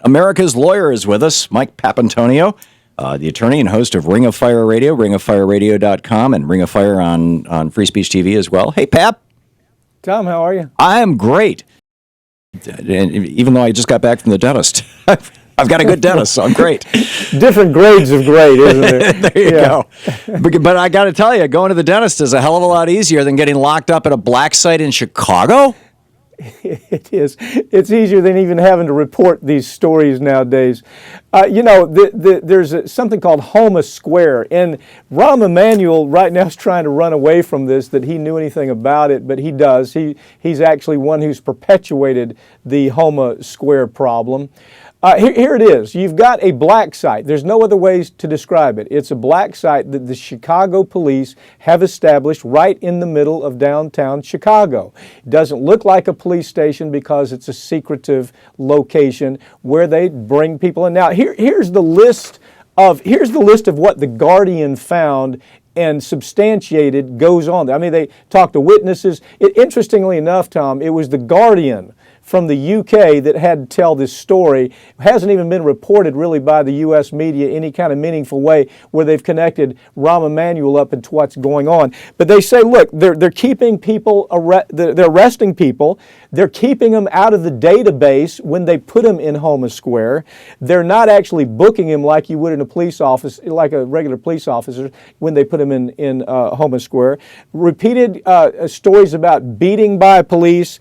America's Lawyer is with us, Mike Papantonio, the attorney and host of Ring of Fire Radio, ringofireradio.com, and Ring of Fire on Free Speech TV as well. Hey, Pap. Tom, how are you? I am great. And even though I just got back from the dentist, I've got a good dentist, so I'm great. Different grades of great, isn't there? There you go. But I got to tell you, going to the dentist is a hell of a lot easier than getting locked up at a black site in Chicago. It is. It's easier than even having to report these stories nowadays. There's something called Homa Square, and Rahm Emanuel right now is trying to run away from this, that he knew anything about it, but he does. He's actually one who's perpetuated the Homa Square problem. Here it is. You've got a black site. There's no other ways to describe it. It's a black site that the Chicago police have established right in the middle of downtown Chicago. It doesn't look like a police station because it's a secretive location where they bring people in. Now, here's the list of what the Guardian found and substantiated goes on. I mean, they talked to witnesses. Interestingly enough, Tom, it was the Guardian from the UK that had to tell this story. It hasn't even been reported really by the U.S. media any kind of meaningful way where they've connected Rahm Emanuel up into what's going on. But they say, look, they're keeping people, they're arresting people. They're keeping them out of the database when they put them in Homa Square. They're not actually booking them like you would in a police office, like a regular police officer when they put them in Homa Square. Repeated stories about beating by police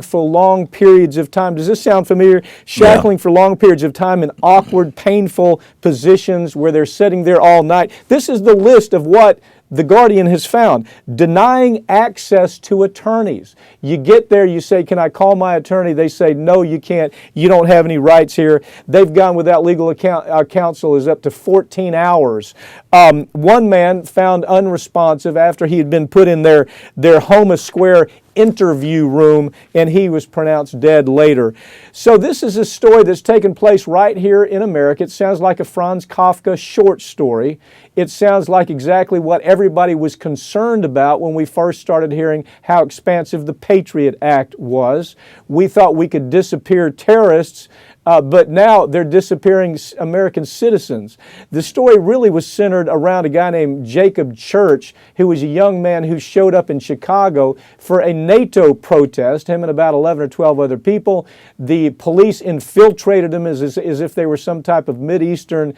for long periods of time. Does this sound familiar? Shackling for long periods of time in awkward, painful positions where they're sitting there all night. This is the list of what the Guardian has found. Denying access to attorneys. You get there, you say, can I call my attorney? They say, no, you can't. You don't have any rights here. They've gone without legal counsel is up to 14 hours. One man found unresponsive after he had been put in their Homa Square interview room, and he was pronounced dead later. So this is a story that's taken place right here in America. It sounds like a Franz Kafka short story. It sounds like exactly what everybody was concerned about when we first started hearing how expansive the Patriot Act was. We thought we could disappear terrorists, but now they're disappearing American citizens. The story really was centered around a guy named Jacob Church, who was a young man who showed up in Chicago for a NATO protest, him and about 11 or 12 other people. The police infiltrated him as if they were some type of Mideastern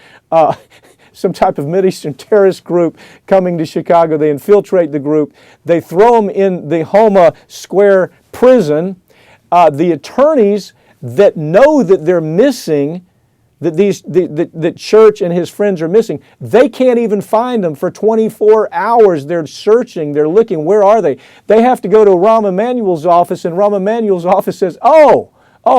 terrorist group coming to Chicago. They infiltrate the group. They throw him in the Homa Square prison. The attorneys that know that they're missing, that Church and his friends are missing, they can't even find them for 24 hours. They're searching, they're looking, where are they? They have to go to Rahm Emanuel's office, and Rahm Emanuel's office says, oh,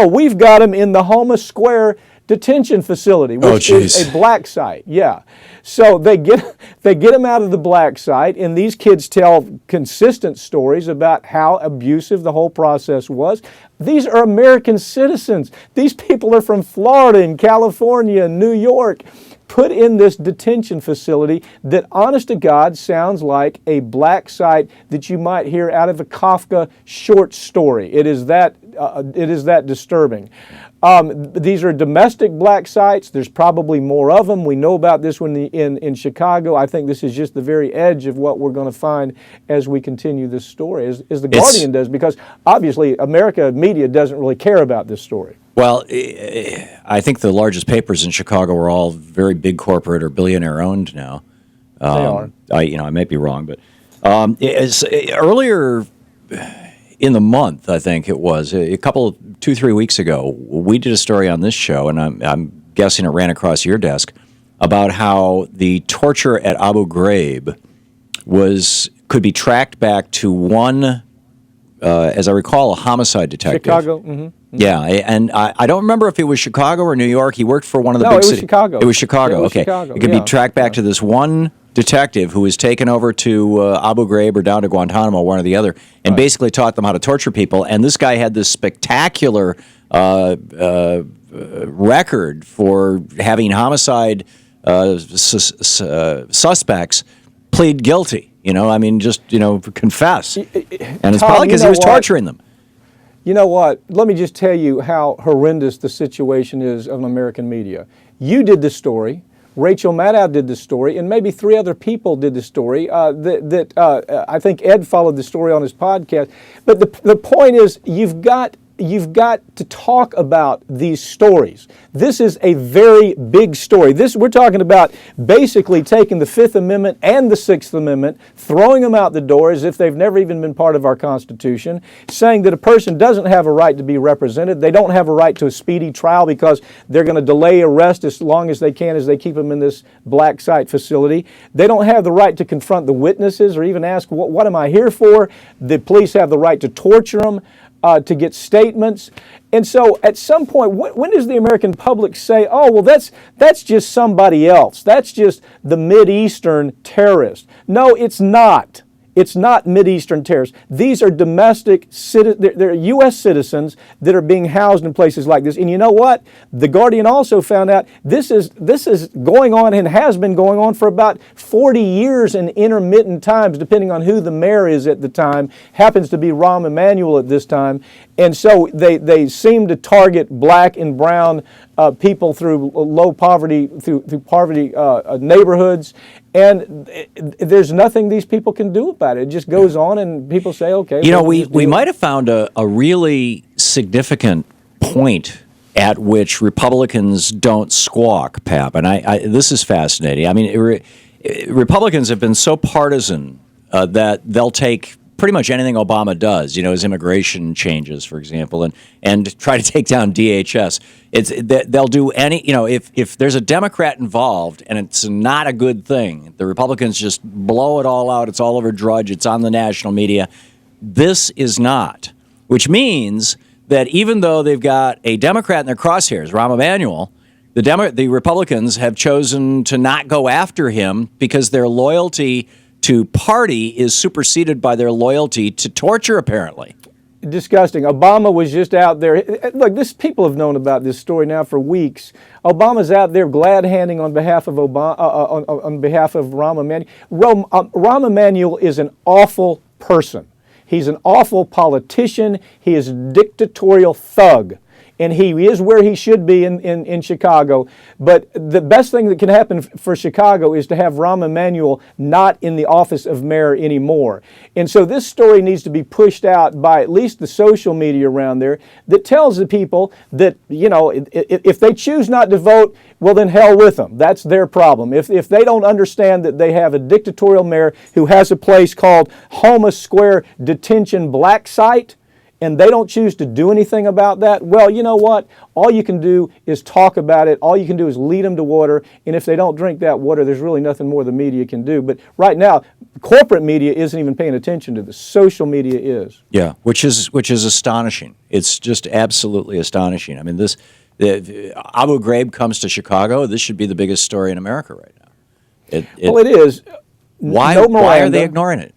we've got him in the Homa Square detention facility, which is a black site. Yeah. So they get him out of the black site, and these kids tell consistent stories about how abusive the whole process was. These are American citizens. These people are from Florida and California and New York, put in this detention facility that, honest to God, sounds like a black site that you might hear out of a Kafka short story. It is that disturbing. These are domestic black sites. There's probably more of them. We know about this one in Chicago. I think this is just the very edge of what we're going to find as we continue this story, as the Guardian does, because obviously America media doesn't really care about this story. Well, I think the largest papers in Chicago are all very big corporate or billionaire owned now. They are. I may be wrong, but earlier in the month, I think it was, 2-3 weeks ago, we did a story on this show, and I'm guessing it ran across your desk, about how the torture at Abu Ghraib could be tracked back to one, as I recall, a homicide detective. Chicago. Mm-hmm. Yeah, and I don't remember if it was Chicago or New York. He worked for one of the big cities. Chicago. It was Chicago. Okay. Chicago. It could be tracked back to this one detective who was taken over to Abu Ghraib or down to Guantanamo, one or the other, and basically taught them how to torture people. And this guy had this spectacular record for having homicide suspects plead guilty. Confess. And it's probably because he was torturing them. You know what? Let me just tell you how horrendous the situation is of American media. You did this story. Rachel Maddow did this story, and maybe 3 other people did this story. I think Ed followed the story on his podcast. But the point is, you've got to talk about these stories. This is a very big story. We're talking about basically taking the Fifth Amendment and the Sixth Amendment, throwing them out the door as if they've never even been part of our Constitution, saying that a person doesn't have a right to be represented. They don't have a right to a speedy trial because they're going to delay arrest as long as they can as they keep them in this black site facility. They don't have the right to confront the witnesses or even ask, what am I here for? The police have the right to torture them. To get statements. And so at some point, when does the American public say, oh, well, that's just somebody else. That's just the Mideastern terrorist. No, it's not. It's not Mideastern terrorists. These are domestic, they're U.S. citizens that are being housed in places like this. And you know what? The Guardian also found out this is going on and has been going on for about 40 years in intermittent times, depending on who the mayor is at the time. Happens to be Rahm Emanuel at this time. And so they seem to target black and brown people through low poverty, through poverty neighborhoods. And there's nothing these people can do about it. It just goes on, and people say, okay. You know, we might have found a really significant point at which Republicans don't squawk, Pap. And this is fascinating. I mean, Republicans have been so partisan that they'll take pretty much anything Obama does, his immigration changes, for example, and try to take down DHS. They'll do any, if there's a Democrat involved and it's not a good thing, the Republicans just blow it all out. It's all over Drudge. It's on the national media. This is not, which means that even though they've got a Democrat in their crosshairs, Rahm Emanuel, the Republicans have chosen to not go after him because their loyalty to party is superseded by their loyalty to torture, apparently. Disgusting. Obama was just out there. Look, people have known about this story now for weeks. Obama's out there glad-handing on behalf of on behalf of Rahm Emanuel. Rahm Emanuel is an awful person. He's an awful politician. He is a dictatorial thug. And he is where he should be in Chicago. But the best thing that can happen for Chicago is to have Rahm Emanuel not in the office of mayor anymore. And so this story needs to be pushed out by at least the social media around there that tells the people that, if they choose not to vote, well, then hell with them. That's their problem. If they don't understand that they have a dictatorial mayor who has a place called Homa Square Detention Black Site, and they don't choose to do anything about that, well, you know what? All you can do is talk about it. All you can do is lead them to water. And if they don't drink that water, there's really nothing more the media can do. But right now, corporate media isn't even paying attention to this. Social media is. Yeah, which is astonishing. It's just absolutely astonishing. I mean, Abu Ghraib comes to Chicago. This should be the biggest story in America right now. It is. Why are they ignoring it?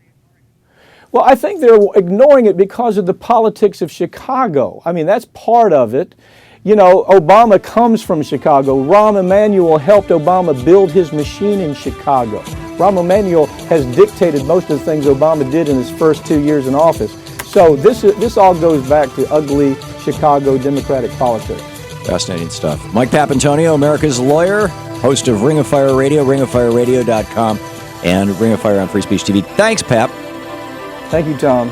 Well, I think they're ignoring it because of the politics of Chicago. I mean, that's part of it. Obama comes from Chicago. Rahm Emanuel helped Obama build his machine in Chicago. Rahm Emanuel has dictated most of the things Obama did in his first 2 years in office. So this all goes back to ugly Chicago Democratic politics. Fascinating stuff. Mike Papantonio, America's lawyer, host of Ring of Fire Radio, ringofireradio.com, and Ring of Fire on Free Speech TV. Thanks, Pap. Thank you, Tom.